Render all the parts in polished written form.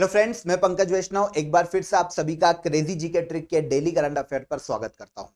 Hello friends, मैं पंकज वैष्णव एक बार फिर से आप सभी का क्रेजी जीके ट्रिक के डेली करंट अफेयर पर स्वागत करता हूं।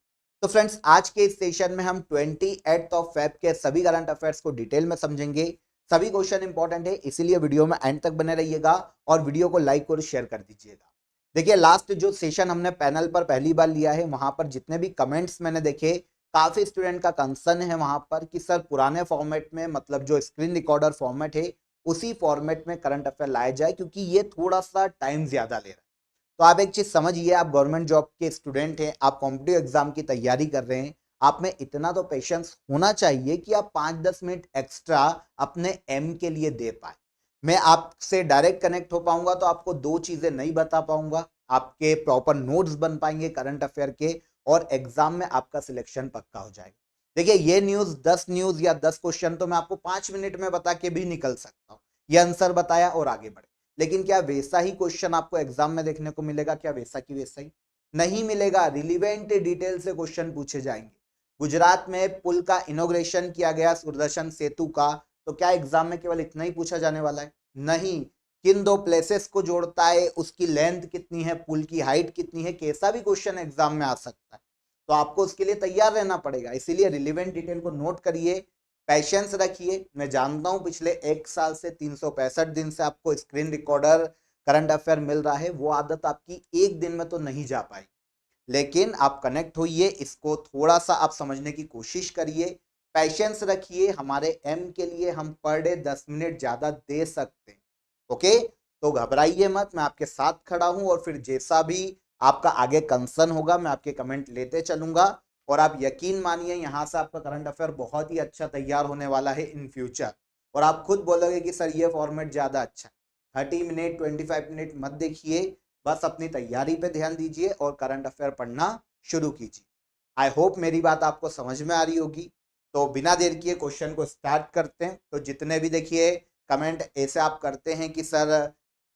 तो फ्रेंड्स, आज के इस सेशन में हम 28 ऑफ फेब के सभी करंट अफेयर्स को डिटेल में समझेंगे। सभी क्वेश्चन इंपॉर्टेंट है, इसीलिए वीडियो में एंड तक बने रहिएगा और वीडियो को लाइक और शेयर कर दीजिएगा। देखिए, लास्ट जो सेशन हमने पैनल पर पहली बार लिया है, वहां पर जितने भी कमेंट्स मैंने देखे, काफी स्टूडेंट का कंसर्न है वहां पर कि सर पुराने फॉर्मेट में, मतलब जो स्क्रीन रिकॉर्डर फॉर्मेट है उसी फॉर्मेट में करंट अफेयर लाया जाए, क्योंकि ये थोड़ा सा टाइम ज्यादा ले रहा है। तो आप एक चीज समझिए, आप गवर्नमेंट जॉब के स्टूडेंट हैं, आप कॉम्पिटिटिव एग्जाम की तैयारी कर रहे हैं, आप में इतना तो पेशेंस होना चाहिए कि आप 5-10 मिनट एक्स्ट्रा अपने एम के लिए दे पाए। मैं आपसे डायरेक्ट कनेक्ट हो पाऊंगा तो आपको दो चीजें नहीं बता पाऊंगा, आपके प्रॉपर नोट्स बन पाएंगे करंट अफेयर के, और एग्जाम में आपका सिलेक्शन पक्का हो जाएगा। देखिए, ये न्यूज 10 न्यूज या 10 क्वेश्चन तो मैं आपको 5 मिनट में बता के भी निकल सकता हूँ, ये आंसर बताया और आगे बढ़े। लेकिन क्या वैसा ही क्वेश्चन आपको एग्जाम में देखने को मिलेगा? क्या वैसा की वैसा ही नहीं मिलेगा। रिलीवेंट डिटेल से क्वेश्चन पूछे जाएंगे। गुजरात में पुल का इनॉग्रेशन किया गया, सुदर्शन सेतु का, तो क्या एग्जाम में केवल इतना ही पूछा जाने वाला है? नहीं। किन दो प्लेसेस को जोड़ता है, उसकी लेंथ कितनी है, पुल की हाइट कितनी है, कैसा भी क्वेश्चन एग्जाम में आ सकता है। तो आपको उसके लिए तैयार रहना पड़ेगा, इसीलिए रिलीवेंट डिटेल को नोट करिए, पैशंस रखिए। मैं जानता हूं पिछले 1 साल से 365 दिन से आपको स्क्रीन रिकॉर्डर करंट अफेयर मिल रहा है, वो आदत आपकी एक दिन में तो नहीं जा पाई, लेकिन आप कनेक्ट होइए, इसको थोड़ा सा आप समझने की कोशिश करिए, पैशंस रखिए। हमारे एम के लिए हम पर डे 10 मिनट ज्यादा दे सकते हैं। ओके, तो घबराइए मत, मैं आपके साथ खड़ा हूं, और फिर जैसा भी आपका आगे कंसर्न होगा मैं आपके कमेंट लेते चलूंगा। और आप यकीन मानिए, यहां से आपका करंट अफेयर बहुत ही अच्छा तैयार होने वाला है इन फ्यूचर, और आप खुद बोलोगे कि सर ये फॉर्मेट ज्यादा अच्छा है। 30 मिनट 25 मिनट मत देखिए, बस अपनी तैयारी पे ध्यान दीजिए और करंट अफेयर पढ़ना शुरू कीजिए। आई होप मेरी बात आपको समझ में आ रही होगी। तो बिना देर किए क्वेश्चन को स्टार्ट करते हैं। तो जितने भी देखिए कमेंट ऐसे आप करते हैं कि सर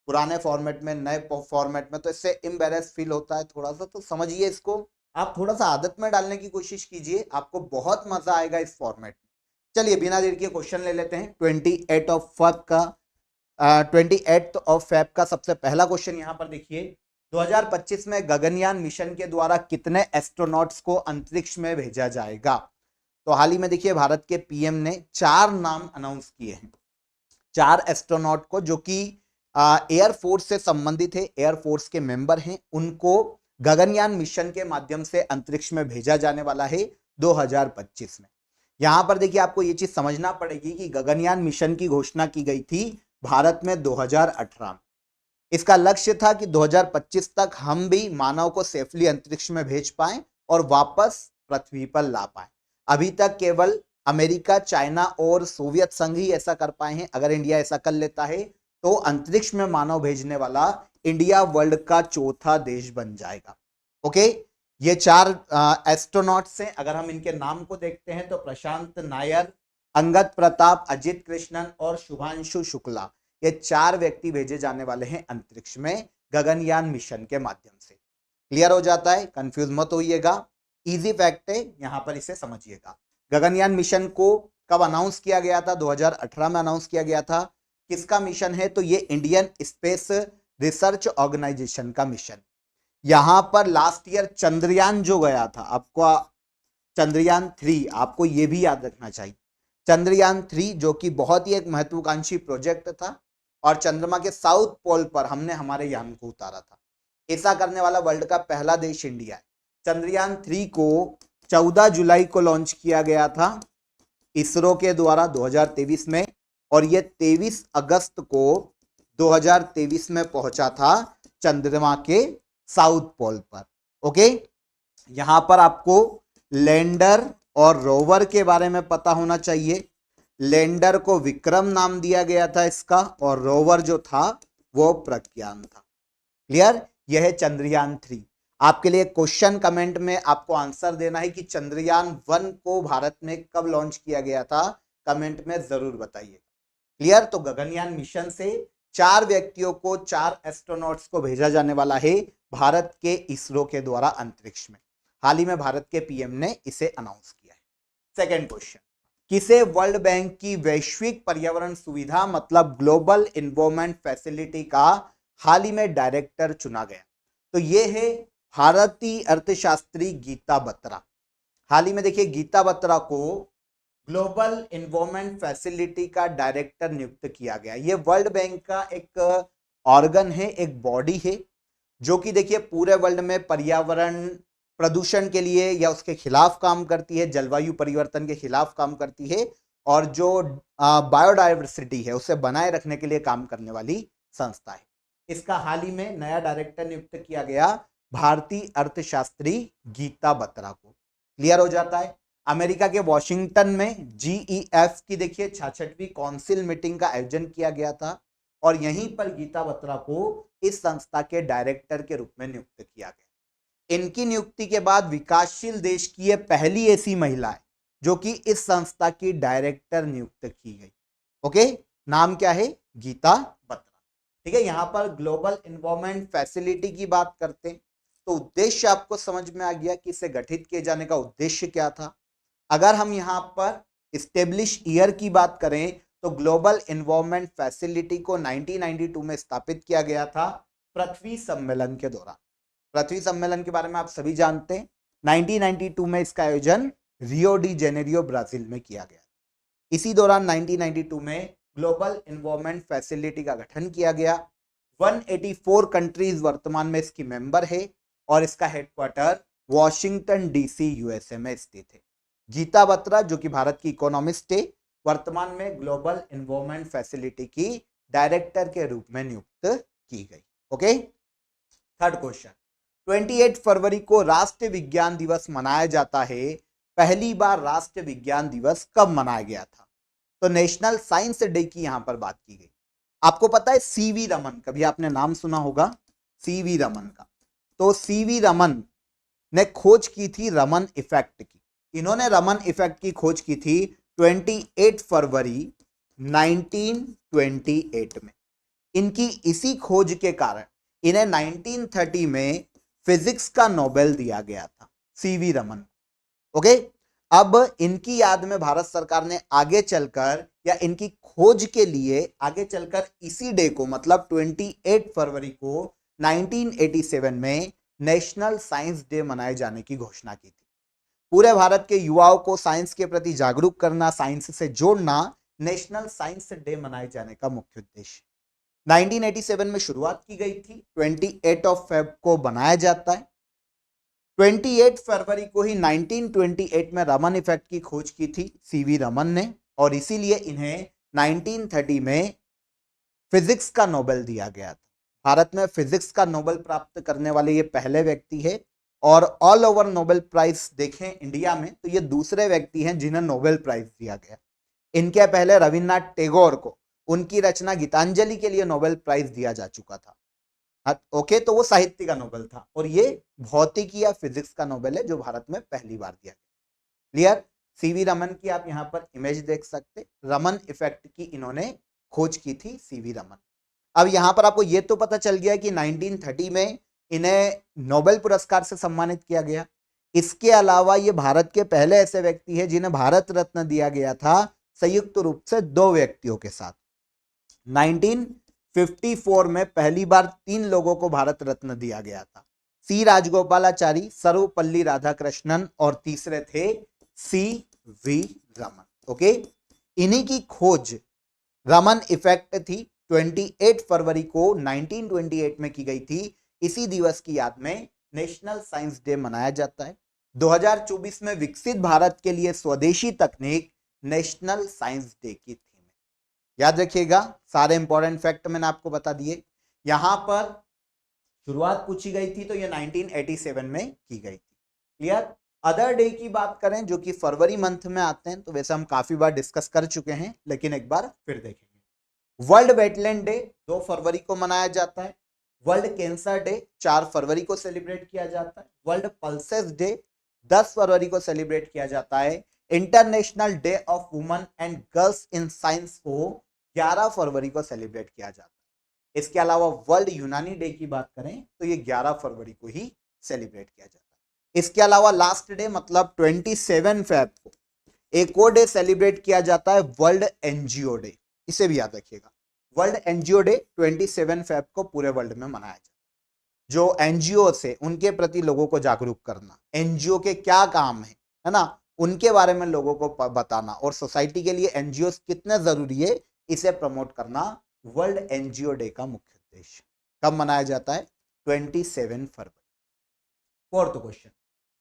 पुराने फॉर्मेट में नए फॉर्मेट में, तो इससे एम्बेरस फील होता है थोड़ा सा, तो समझिए इसको, आप थोड़ा सा आदत में डालने की कोशिश कीजिए, आपको बहुत मजा आएगा इस फॉर्मेट में। चलिए बिना देर किए क्वेश्चन ले लेते हैं। 28 ऑफ फेब का सबसे पहला क्वेश्चन यहां पर देखिए, 2025 में गगनयान मिशन के द्वारा कितने एस्ट्रोनॉट्स को अंतरिक्ष में भेजा जाएगा? तो हाल ही में देखिए भारत के पीएम ने 4 नाम अनाउंस किए हैं, 4 एस्ट्रोनॉट को, जो कि एयरफोर्स से संबंधित है, एयरफोर्स के मेंबर हैं, उनको गगनयान मिशन के माध्यम से अंतरिक्ष में भेजा जाने वाला है 2025 में। यहां पर देखिए आपको ये चीज समझना पड़ेगी कि गगनयान मिशन की घोषणा की गई थी भारत में 2018 में। इसका लक्ष्य था कि 2025 तक हम भी मानव को सेफली अंतरिक्ष में भेज पाए और वापस पृथ्वी पर ला पाए। अभी तक केवल अमेरिका, चाइना और सोवियत संघ ही ऐसा कर पाए हैं। अगर इंडिया ऐसा कर लेता है तो अंतरिक्ष में मानव भेजने वाला इंडिया वर्ल्ड का चौथा देश बन जाएगा। ओके, ये 4 एस्ट्रोनॉट्स हैं। अगर हम इनके नाम को देखते हैं तो प्रशांत नायर, अंगद प्रताप, अजित कृष्णन और शुभांशु शुक्ला, ये 4 व्यक्ति भेजे जाने वाले हैं अंतरिक्ष में गगनयान मिशन के माध्यम से। क्लियर हो जाता है? कंफ्यूज मत होइएगा, इजी फैक्ट है, यहां पर इसे समझिएगा। गगनयान मिशन को कब अनाउंस किया गया था? 2018 में अनाउंस किया गया था। किसका मिशन है? तो ये इंडियन स्पेस रिसर्च ऑर्गेनाइजेशन का मिशन। यहां पर लास्ट ईयर चंद्रयान जो गया था, आपको चंद्रयान 3, आपको यह भी याद रखना चाहिए, चंद्रयान 3 जो कि बहुत ही एक महत्वाकांक्षी प्रोजेक्ट था, और चंद्रमा के साउथ पोल पर हमने हमारे यान को उतारा था। ऐसा करने वाला वर्ल्ड का पहला देश इंडिया है। चंद्रयान 3 को 14 जुलाई को लॉन्च किया गया था इसरो के द्वारा 2023 में, और ये 23 अगस्त को 2023 में पहुंचा था चंद्रमा के साउथ पोल पर। ओके, यहां पर आपको लैंडर और रोवर के बारे में पता होना चाहिए। लैंडर को विक्रम नाम दिया गया था इसका, और रोवर जो था वो प्रज्ञान था। क्लियर? यह है चंद्रयान 3। आपके लिए क्वेश्चन कमेंट में आपको आंसर देना है कि चंद्रयान 1 को भारत में कब लॉन्च किया गया था, कमेंट में जरूर बताइए। क्लियर? तो गगनयान मिशन से 4 व्यक्तियों को, 4 एस्ट्रोनॉट्स को भेजा जाने वाला है भारत के इसरो के द्वारा अंतरिक्ष में। हाल ही में भारत के पीएम ने इसे अनाउंस किया है। सेकेंड क्वेश्चन, किसे वर्ल्ड बैंक की वैश्विक पर्यावरण सुविधा मतलब ग्लोबल इन्वायरमेंट फैसिलिटी का हाल ही में डायरेक्टर चुना गया। तो ये है भारतीय अर्थशास्त्री गीता बत्रा। हाल ही में देखिए गीता बत्रा को ग्लोबल इन्वायरमेंट फैसिलिटी का डायरेक्टर नियुक्त किया गया। ये वर्ल्ड बैंक का एक ऑर्गन है, एक बॉडी है, जो कि देखिए पूरे वर्ल्ड में पर्यावरण प्रदूषण के लिए या उसके खिलाफ काम करती है, जलवायु परिवर्तन के खिलाफ काम करती है, और जो बायोडाइवर्सिटी है उसे बनाए रखने के लिए काम करने वाली संस्था है। इसका हाल ही में नया डायरेक्टर नियुक्त किया गया भारतीय अर्थशास्त्री गीता बत्रा को। क्लियर हो जाता है। अमेरिका के वॉशिंगटन में जीईएफ की देखिए 66वीं काउंसिल मीटिंग का आयोजन किया गया था, और यहीं पर गीता बत्रा को इस संस्था के डायरेक्टर के रूप में नियुक्त किया गया। इनकी नियुक्ति के बाद विकासशील देश की यह पहली ऐसी महिला है जो कि इस संस्था की डायरेक्टर नियुक्त की गई। ओके, नाम क्या है? गीता बत्रा। ठीक है, यहां पर ग्लोबल इन्वायरमेंट फैसिलिटी की बात करते हैं तो उद्देश्य आपको समझ में आ गया कि इसे गठित किए जाने का उद्देश्य क्या था। अगर हम यहां पर इस्टेब्लिश ईयर की बात करें तो ग्लोबल इन्वायरमेंट फैसिलिटी को 1992 में स्थापित किया गया था पृथ्वी सम्मेलन के दौरान। पृथ्वी सम्मेलन के बारे में आप सभी जानते हैं। 1992 में इसका आयोजन रियो डी जेनेरियो ब्राजील में किया गया। इसी दौरान 1992 में ग्लोबल इन्वायरमेंट फैसिलिटी का गठन किया गया। 184 कंट्रीज वर्तमान में इसकी मेंबर है और इसका हेडक्वार्टर वॉशिंगटन डीसी यूएसए में स्थित है। गीता बत्रा जो कि भारत की इकोनॉमिस्ट है, वर्तमान में ग्लोबल इन्वायरमेंट फैसिलिटी की डायरेक्टर के रूप में नियुक्त की गई। ओके, थर्ड क्वेश्चन, 28 फरवरी को राष्ट्रीय विज्ञान दिवस मनाया जाता है। पहली बार राष्ट्रीय विज्ञान दिवस कब मनाया गया था? तो नेशनल साइंस डे की यहां पर बात की गई। आपको पता है सीवी रमन, कभी आपने नाम सुना होगा सीवी रमन का। तो सीवी रमन ने खोज की थी रमन इफेक्ट की। इन्होंने रमन इफेक्ट की खोज की थी 28 फरवरी 1928 में। इनकी इसी खोज के कारण इन्हें 1930 में फिजिक्स का नोबेल दिया गया था, सीवी रमन। ओके, अब इनकी याद में भारत सरकार ने आगे चलकर या इनकी खोज के लिए आगे चलकर इसी डे को मतलब 28 फरवरी को 1987 में नेशनल साइंस डे मनाए जाने की घोषणा की थी। पूरे भारत के युवाओं को साइंस के प्रति जागरूक करना, साइंस से जोड़ना नेशनल साइंस डे मनाए जाने का मुख्य उद्देश्य। 1987 में शुरुआत की गई थी, 28 ऑफ फेब को बनाया जाता है। 28 फरवरी को ही 1928 में रमन इफेक्ट की खोज की थी सीवी रमन ने, और इसीलिए इन्हें 1930 में फिजिक्स का नोबेल दिया गया था। भारत में फिजिक्स का नोबेल प्राप्त करने वाले ये पहले व्यक्ति है, और ऑल ओवर नोबेल प्राइज देखें इंडिया में तो ये दूसरे व्यक्ति हैं जिन्हें नोबेल प्राइज दिया गया। इनके पहले रविन्द्रनाथ टैगोर को उनकी रचना गीतांजलि के लिए नोबेल प्राइज दिया जा चुका था। ओके, तो वो साहित्य का नोबेल था, और ये भौतिकी या फिजिक्स का नोबेल है जो भारत में पहली बार दिया गया। क्लियर? सीवी रमन की आप यहाँ पर इमेज देख सकते, रमन इफेक्ट की इन्होंने खोज की थी सीवी रमन। अब यहाँ पर आपको ये तो पता चल गया कि 1930 में इन्हें नोबेल पुरस्कार से सम्मानित किया गया। इसके अलावा ये भारत के पहले ऐसे व्यक्ति हैं जिन्हें भारत रत्न दिया गया था संयुक्त रूप से 2 व्यक्तियों के साथ। 1954 में पहली बार 3 लोगों को भारत रत्न दिया गया था, सी राजगोपालाचारी, सर्वपल्ली राधाकृष्णन, और तीसरे थे सी वी रमन। ओके, इन्हीं की खोज रमन इफेक्ट थी, 28 फरवरी को 1928 में की गई थी। इसी दिवस की याद में नेशनल साइंस डे मनाया जाता है। 2024 में विकसित भारत के लिए स्वदेशी तकनीक नेशनल साइंस डे की थीम है। याद रखिएगा, सारे इंपॉर्टेंट फैक्ट मैंने आपको बता दिए। यहां पर शुरुआत पूछी गई थी तो ये 1987 में की गई थी। क्लियर? अदर डे की बात करें जो कि फरवरी मंथ में आते हैं, तो वैसे हम काफी बार डिस्कस कर चुके हैं, लेकिन एक बार फिर देखेंगे। वर्ल्ड वेटलैंड डे 2 फरवरी को मनाया जाता है। वर्ल्ड कैंसर डे 4 फरवरी को सेलिब्रेट किया जाता है। वर्ल्ड पल्सेस डे 10 फरवरी को सेलिब्रेट किया जाता है। International day of women and girls in science को 11 फरवरी को सेलिब्रेट किया जाता है। इसके अलावा वर्ल्ड यूनानी डे की बात करें तो ये 11 फरवरी को ही सेलिब्रेट किया जाता है। इसके अलावा लास्ट डे मतलब 27 फेब को एक और डे सेलिब्रेट किया जाता है, वर्ल्ड एनजीओ डे। इसे भी याद रखिएगा, वर्ल्ड एनजीओ डे 27 फेब को पूरे वर्ल्ड में मनाया जाता है। जो एनजीओ से उनके प्रति लोगों को जागरूक करना, एनजीओ के क्या काम है ना, उनके बारे में लोगों को बताना और सोसाइटी के लिए एनजीओ कितने जरूरी है, इसे प्रमोट करना वर्ल्ड एनजीओ डे का मुख्य उद्देश्य। कब मनाया जाता है? 27 फरवरी। फोर्थ क्वेश्चन,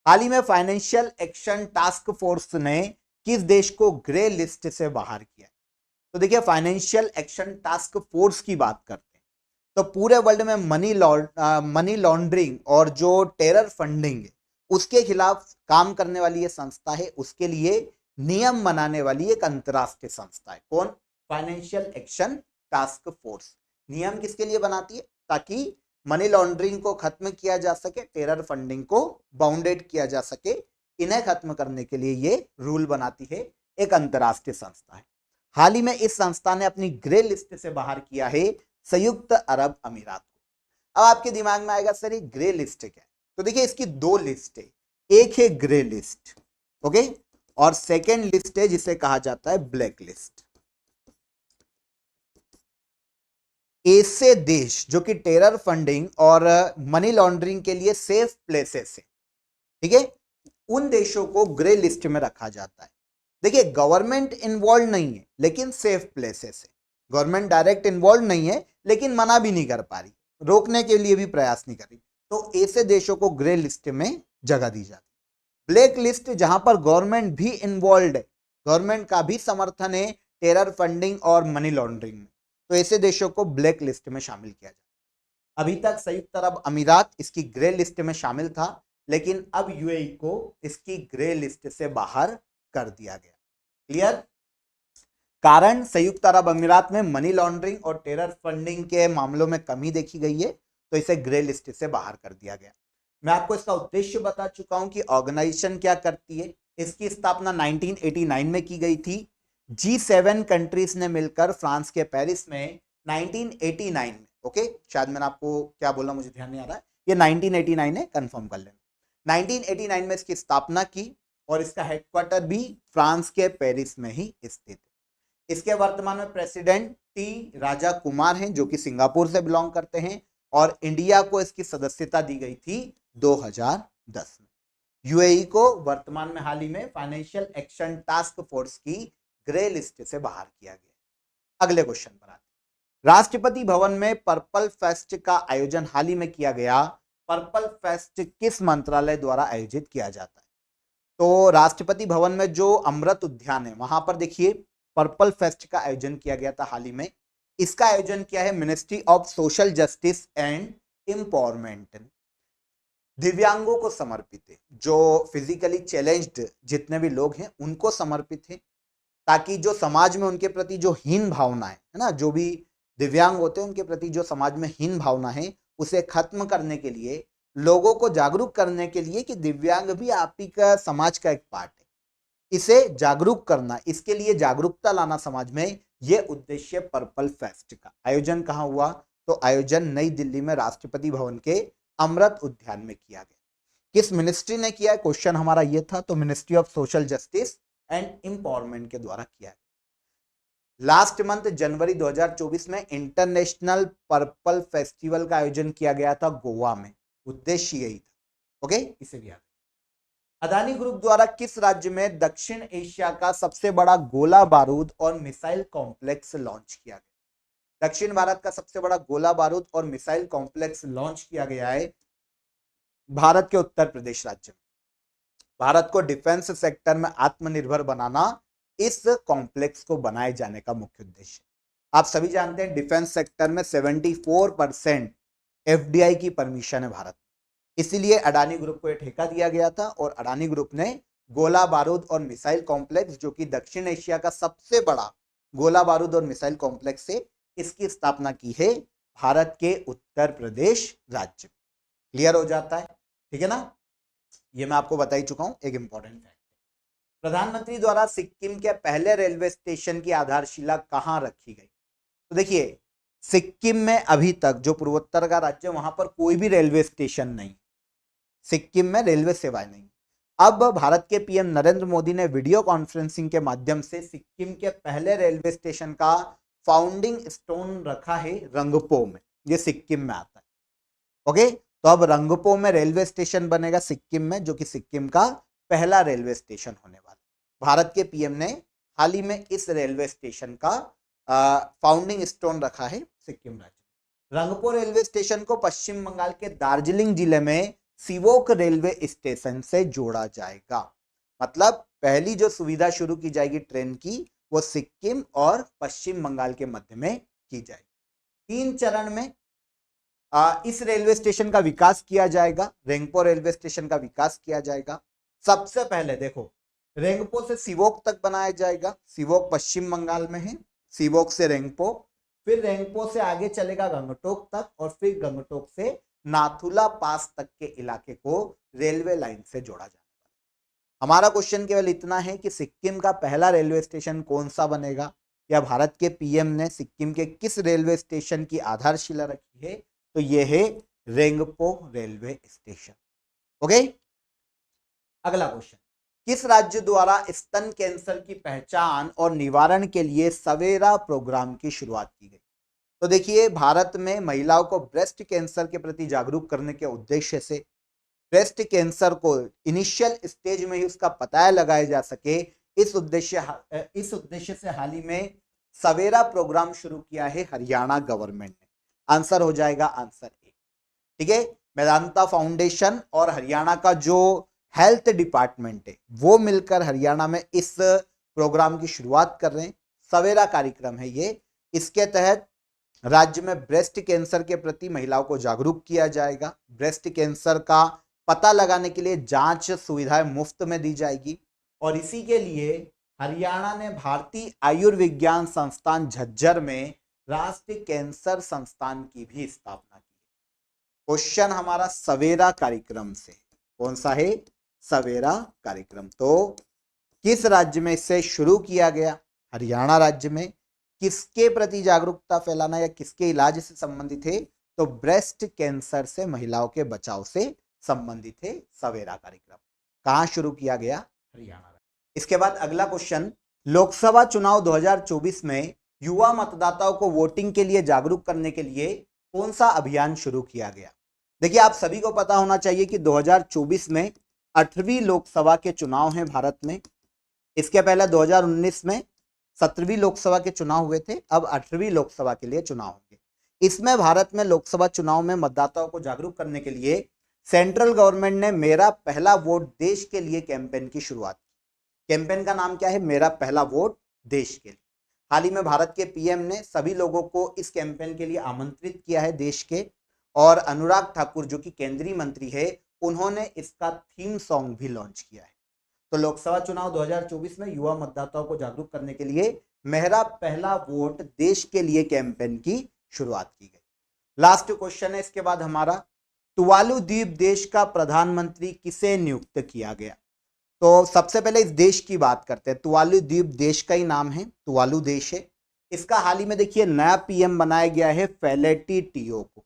हाल ही में फाइनेंशियल एक्शन टास्क फोर्स ने किस देश को ग्रे लिस्ट से बाहर किया? तो देखिए, फाइनेंशियल एक्शन टास्क फोर्स की बात करते हैं तो पूरे वर्ल्ड में मनी लॉन्ड्रिंग और जो टेरर फंडिंग है उसके खिलाफ काम करने वाली ये संस्था है, उसके लिए नियम बनाने वाली एक अंतरराष्ट्रीय संस्था है। कौन? Financial action task force. नियम किसके लिए बनाती है? ताकि मनी लॉन्ड्रिंग को खत्म किया जा सके, टेरर फंडिंग को बाउंडेड किया जा सके, इन्हें खत्म करने के लिए ये रूल बनाती है, एक अंतरराष्ट्रीय संस्था है। हाल ही में इस संस्था ने अपनी ग्रे लिस्ट से बाहर किया है संयुक्त अरब अमीरात को। अब आपके दिमाग में आएगा सर ये ग्रे लिस्ट क्या है? तो देखिए, इसकी दो लिस्ट है, एक है ग्रे लिस्ट, ओके, और सेकेंड लिस्ट है जिसे कहा जाता है ब्लैक लिस्ट। ऐसे देश जो कि टेरर फंडिंग और मनी लॉन्ड्रिंग के लिए सेफ प्लेसेस है, ठीक है, उन देशों को ग्रे लिस्ट में रखा जाता है। देखिए, गवर्नमेंट इन्वॉल्व नहीं है लेकिन सेफ प्लेसेस है, गवर्नमेंट डायरेक्ट इन्वॉल्व नहीं है लेकिन मना भी नहीं कर पा रही, रोकने के लिए भी प्रयास नहीं कर रही, तो ऐसे देशों को ग्रे लिस्ट में जगह दी जाती है। ब्लैक लिस्ट जहां पर गवर्नमेंट भी इन्वॉल्व है, गवर्नमेंट का भी समर्थन है टेरर फंडिंग और मनी लॉन्ड्रिंग में, तो ऐसे देशों को ब्लैक लिस्ट में शामिल किया जाता है। अभी तक संयुक्त अरब अमीरात इसकी ग्रे लिस्ट में शामिल था, लेकिन अब यूएई को इसकी ग्रे लिस्ट से बाहर कर दिया गया। क्लियर? कारण, संयुक्त अरब अमीरात में मनी लॉन्ड्रिंग और टेरर फंडिंग के मामलों में कमी देखी गई है, तो इसे ग्रे लिस्ट से बाहर कर दिया गया। मैं आपको इसका उद्देश्य बता चुका हूं कि ऑर्गेनाइजेशन क्या करती है। इसकी स्थापना 1989 में की गई थी। G7 कंट्रीज ने मिलकर फ्रांस के पेरिस में 1989 में, ओके, शायद मैंने आपको क्या बोला मुझे ध्यान नहीं आ रहा है, ये 1989 है, कंफर्म कर लेना। 1989 में इसकी स्थापना की और इसका हेडक्वार्टर भी फ्रांस के पेरिस में ही स्थित है। इसके वर्तमान में प्रेसिडेंट टी राजा कुमार हैं जो कि सिंगापुर से बिलोंग करते हैं, और इंडिया को इसकी सदस्यता दी गई थी 2010 में। यूएई को वर्तमान में हाल ही में फाइनेंशियल एक्शन टास्क फोर्स की ग्रे लिस्ट से बाहर किया गया। अगले क्वेश्चन पर आते हैं। राष्ट्रपति भवन में पर्पल फेस्ट का आयोजन हाल ही में किया गया। पर्पल फेस्ट किस मंत्रालय द्वारा आयोजित किया जाता है? तो राष्ट्रपति भवन में जो अमृत उद्यान है वहां पर देखिए पर्पल फेस्ट का आयोजन किया गया था हाल ही में। इसका आयोजन किया है ministry of social justice and empowerment. दिव्यांगों को समर्पित है, जो फिजिकली चैलेंज्ड जितने भी लोग हैं उनको समर्पित है, ताकि जो समाज में उनके प्रति जो हीन भावना है ना, जो भी दिव्यांग होते हैं उनके प्रति जो समाज में हीन भावना है उसे खत्म करने के लिए, लोगों को जागरूक करने के लिए कि दिव्यांग भी आप ही का समाज का एक पार्ट है, इसे जागरूक करना, इसके लिए जागरूकता लाना समाज में, यह उद्देश्य पर्पल फेस्ट का। आयोजन कहाँ हुआ? तो आयोजन नई दिल्ली में राष्ट्रपति भवन के अमृत उद्यान में किया गया। किस मिनिस्ट्री ने किया है? क्वेश्चन हमारा यह था, तो ministry of social justice and empowerment के द्वारा किया गया। लास्ट मंथ जनवरी 2024 में इंटरनेशनल पर्पल फेस्टिवल का आयोजन किया गया था गोवा में, उद्देश्य यही था, ओके, इसे भी याद। अदानी ग्रुप द्वारा किस राज्य में दक्षिण एशिया का सबसे बड़ा गोला बारूद और मिसाइल कॉम्प्लेक्स लॉन्च किया गया? दक्षिण भारत का सबसे बड़ा गोला बारूद और मिसाइल कॉम्प्लेक्स लॉन्च किया गया है भारत के उत्तर प्रदेश राज्य में। भारत को डिफेंस सेक्टर में आत्मनिर्भर बनाना इस कॉम्प्लेक्स को बनाए जाने का मुख्य उद्देश्य। आप सभी जानते हैं डिफेंस सेक्टर में 74% एफडीआई की परमिशन है भारत, इसीलिए अडानी ग्रुप को यह ठेका दिया गया था, और अडानी ग्रुप ने गोला बारूद और मिसाइल कॉम्प्लेक्स, जो कि दक्षिण एशिया का सबसे बड़ा गोला बारूद और मिसाइल कॉम्प्लेक्स है, इसकी स्थापना की है भारत के उत्तर प्रदेश राज्य। क्लियर हो जाता है? ठीक है ना, ये मैं आपको बता ही चुका हूं, एक इंपॉर्टेंट फैक्ट। प्रधानमंत्री द्वारा सिक्किम के पहले रेलवे स्टेशन की आधारशिला कहां रखी गई? तो देखिए, सिक्किम में अभी तक जो पूर्वोत्तर का राज्य, वहां पर कोई भी रेलवे स्टेशन नहीं, सिक्किम में रेलवे सेवाएं नहीं। अब भारत के पीएम नरेंद्र मोदी ने वीडियो कॉन्फ्रेंसिंग के माध्यम से सिक्किम के पहले रेलवे स्टेशन का फाउंडिंग स्टोन रखा है रंगपो में, ये सिक्किम में आता है। ओके, तो अब रंगपो में रेलवे स्टेशन बनेगा सिक्किम में, जो कि सिक्किम का पहला रेलवे स्टेशन होने वाला है। भारत के पीएम ने हाल ही में इस रेलवे स्टेशन का फाउंडिंग स्टोन रखा है सिक्किम राज्य में। रंगपो रेलवे स्टेशन को पश्चिम बंगाल के दार्जिलिंग जिले में सिवोक रेलवे स्टेशन से जोड़ा जाएगा। मतलब पहली जो सुविधा शुरू की जाएगी ट्रेन की, वो सिक्किम और पश्चिम बंगाल के मध्य में की जाएगी। 3 चरण में इस रेलवे स्टेशन का विकास किया जाएगा, रेंगपो रेलवे स्टेशन का विकास किया जाएगा। सबसे पहले देखो, रेंगपो से सिवोक तक बनाया जाएगा। सिवोक पश्चिम बंगाल में है, सिवोक से रेंगपो, फिर रेंगपो से आगे चलेगा गंगटोक तक, और फिर गंगटोक से नाथुला पास तक के इलाके को रेलवे लाइन से जोड़ा जाने वाला। हमारा क्वेश्चन केवल इतना है कि सिक्किम का पहला रेलवे स्टेशन कौन सा बनेगा, या भारत के पीएम ने सिक्किम के किस रेलवे स्टेशन की आधारशिला रखी है, तो यह है रेंगपो रेलवे स्टेशन। ओके, अगला क्वेश्चन, किस राज्य द्वारा स्तन कैंसर की पहचान और निवारण के लिए सवेरा प्रोग्राम की शुरुआत की गई? तो देखिए, भारत में महिलाओं को ब्रेस्ट कैंसर के प्रति जागरूक करने के उद्देश्य से ब्रेस्ट कैंसर को इनिशियल स्टेज में ही उसका पता लगाया जा सके, इस उद्देश्य से हाल ही में सवेरा प्रोग्राम शुरू किया है हरियाणा गवर्नमेंट ने। आंसर हो जाएगा आंसर ए। ठीक है, मेदांता फाउंडेशन और हरियाणा का जो हेल्थ डिपार्टमेंट है वो मिलकर हरियाणा में इस प्रोग्राम की शुरुआत कर रहे हैं। सवेरा कार्यक्रम है ये। इसके तहत राज्य में ब्रेस्ट कैंसर के प्रति महिलाओं को जागरूक किया जाएगा। ब्रेस्ट कैंसर का पता लगाने के लिए जांच सुविधाएं मुफ्त में दी जाएगी, और इसी के लिए हरियाणा ने भारतीय आयुर्विज्ञान संस्थान झज्जर में राष्ट्रीय कैंसर संस्थान की भी स्थापना की। क्वेश्चन हमारा सवेरा कार्यक्रम से, कौन सा है? सवेरा कार्यक्रम। तो किस राज्य में इसे शुरू किया गया? हरियाणा राज्य में। किसके प्रति जागरूकता फैलाना या किसके इलाज से संबंधित है? तो ब्रेस्ट कैंसर से महिलाओं के बचाव से संबंधित है सवेरा कार्यक्रम। कहां शुरू किया गया? हरियाणा। इसके बाद अगला क्वेश्चन, लोकसभा चुनाव 2024 में युवा मतदाताओं को वोटिंग के लिए जागरूक करने के लिए कौन सा अभियान शुरू किया गया? देखिए, आप सभी को पता होना चाहिए कि 2024 में 8वीं लोकसभा के चुनाव हैं भारत में। इसके पहले 2019 में 17वीं लोकसभा के चुनाव हुए थे, अब 8वीं लोकसभा के लिए चुनाव होंगे। इसमें भारत में लोकसभा चुनाव में मतदाताओं को जागरूक करने के लिए सेंट्रल गवर्नमेंट ने मेरा पहला वोट देश के लिए कैंपेन की शुरुआत की। कैंपेन का नाम क्या है? मेरा पहला वोट देश के लिए। हाल ही में भारत के पीएम ने सभी लोगों को इस कैंपेन के लिए आमंत्रित किया है देश के, और अनुराग ठाकुर जो कि केंद्रीय मंत्री है, उन्होंने इसका थीम सॉन्ग भी लॉन्च किया है। तो लोकसभा चुनाव 2024 में युवा मतदाताओं को जागरूक करने के लिए मेरा पहला वोट देश के लिए कैंपेन की शुरुआत की गई। लास्ट क्वेश्चन है इसके बाद हमारा, तुवालू द्वीप देश का प्रधानमंत्री किसे नियुक्त किया गया? तो सबसे पहले इस देश की बात करते हैं। तुवालू द्वीप देश का ही नाम है, तुवालू देश है। इसका हाल ही में देखिए नया पीएम बनाया गया है फेलेटी टियो को।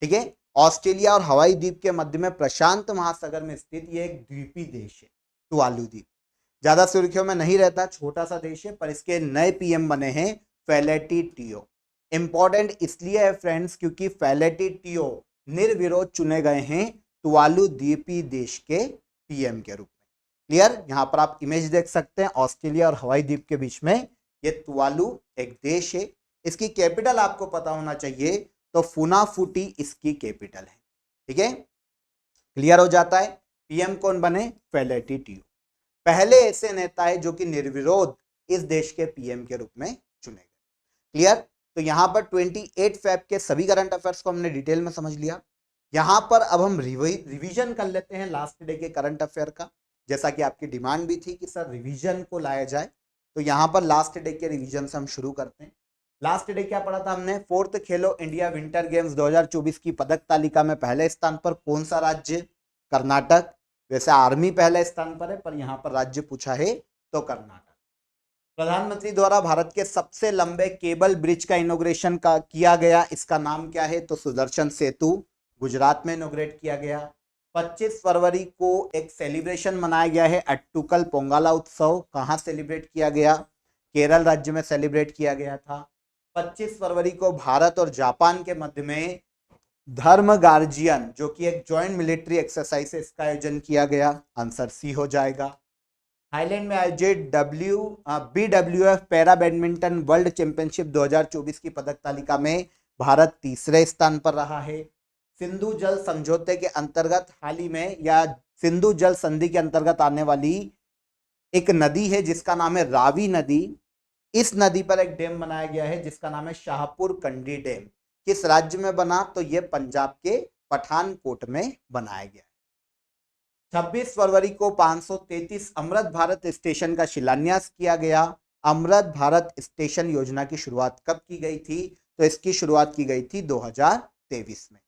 ठीक है, ऑस्ट्रेलिया और हवाई द्वीप के मध्य में प्रशांत महासागर में स्थित ये एक द्वीपी देश है तुवालू द्वीप। ज्यादा सुर्खियों में नहीं रहता, छोटा सा देश है, पर इसके नए पीएम बने हैं फेलेटी टियो। इंपॉर्टेंट इसलिए है फ्रेंड्स क्योंकि फेलेटी टियो निर्विरोध चुने गए हैं तुवालू द्वीपी देश के पीएम के रूप में। क्लियर? यहां पर आप इमेज देख सकते हैं, ऑस्ट्रेलिया और हवाई द्वीप के बीच में ये तुवालू एक देश है। इसकी कैपिटल आपको पता होना चाहिए, तो फुनाफुटी इसकी कैपिटल है। ठीक है, क्लियर हो जाता है। पीएम कौन बने? फेलेटी टियो। पहले ऐसे नेता है जो कि निर्विरोध इस देश के पीएम के रूप में चुने गए। क्लियर? तो यहां पर 28 फेब के सभी करंट अफेयर्स को हमने डिटेल में समझ लिया। यहां पर अब हम रिवीजन कर लेते हैं लास्ट डे के करंट अफेयर का, जैसा कि आपकी डिमांड भी थी कि सर रिवीजन को लाया जाए। तो यहां पर लास्ट डे के रिवीजन से हम शुरू करते हैं। लास्ट डे क्या पढ़ा था हमने? 4th खेलो इंडिया विंटर गेम्स 2024 की पदक तालिका में पहले स्थान पर कौन सा राज्य? कर्नाटक। वैसे आर्मी पहले स्थान पर है, पर यहां पर राज्य पूछा है तो कर्नाटक। प्रधानमंत्री द्वारा भारत के सबसे लंबे केबल ब्रिज का इनॉग्रेशन किया गया, इसका नाम क्या है? तो सुदर्शन सेतु, गुजरात में इनॉग्रेट किया गया। 25 फरवरी को एक सेलिब्रेशन मनाया गया है अट्टुकल पोंगला उत्सव। कहाँ सेलिब्रेट किया गया? केरल राज्य में सेलिब्रेट किया गया था। 25 फरवरी को भारत और जापान के मध्य में धर्म गार्जियन जो कि एक जॉइंट मिलिट्री एक्सरसाइज है इसका आयोजन किया गया। आंसर सी हो जाएगा। थाईलैंड में आयोजित BWF para badminton world championship 2024 की पदक तालिका में भारत तीसरे स्थान पर रहा है। सिंधु जल समझौते के अंतर्गत हाल ही में या सिंधु जल संधि के अंतर्गत आने वाली एक नदी है जिसका नाम है रावी नदी। इस नदी पर एक डैम बनाया गया है जिसका नाम है शाहपुर कंडी डैम। किस राज्य में बना? तो यह पंजाब के पठानकोट में बनाया गया है। 26 फरवरी को 533 अमृत भारत स्टेशन का शिलान्यास किया गया। अमृत भारत स्टेशन योजना की शुरुआत कब की गई थी? तो इसकी शुरुआत की गई थी 2023 में।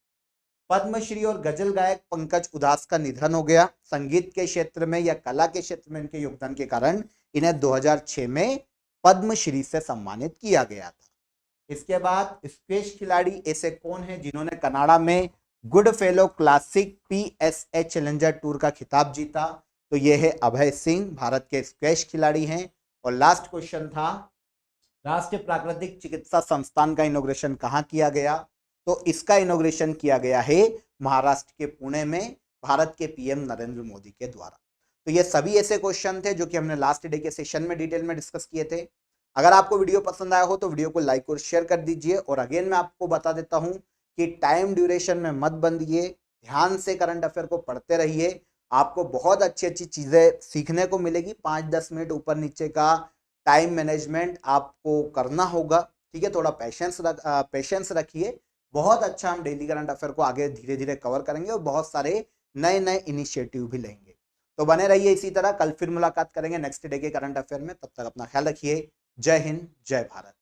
पद्मश्री और गजल गायक पंकज उधास का निधन हो गया। संगीत के क्षेत्र में या कला के क्षेत्र में इनके योगदान के कारण इन्हें 2006 में पद्मश्री से सम्मानित किया गया था। इसके बाद स्क्वैश खिलाड़ी ऐसे कौन है जिन्होंने कनाडा में good fellow classic PSA challenger tour का खिताब जीता? तो यह है अभय सिंह, भारत के स्क्वैश खिलाड़ी हैं। और लास्ट क्वेश्चन था, राष्ट्रीय प्राकृतिक चिकित्सा संस्थान का इनॉग्रेशन कहाँ किया गया? तो इसका इनॉग्रेशन किया गया है महाराष्ट्र के पुणे में भारत के PM नरेंद्र मोदी के द्वारा। तो ये सभी ऐसे क्वेश्चन थे जो कि हमने लास्ट डे के सेशन में डिटेल में डिस्कस किए थे। अगर आपको वीडियो पसंद आया हो तो वीडियो को लाइक और शेयर कर दीजिए। और अगेन मैं आपको बता देता हूं कि टाइम ड्यूरेशन में मत बंदिए, ध्यान से करंट अफेयर को पढ़ते रहिए। आपको बहुत अच्छी अच्छी चीजें सीखने को मिलेगी। 5-10 मिनट ऊपर नीचे का टाइम मैनेजमेंट आपको करना होगा, ठीक है। थोड़ा पेशेंस रखिए। बहुत अच्छा हम डेली करंट अफेयर को आगे धीरे धीरे कवर करेंगे और बहुत सारे नए नए इनिशिएटिव भी लेंगे। तो बने रहिए इसी तरह। कल फिर मुलाकात करेंगे नेक्स्ट डे के करंट अफेयर में। तब तक अपना ख्याल रखिए। जय हिंद, जय भारत।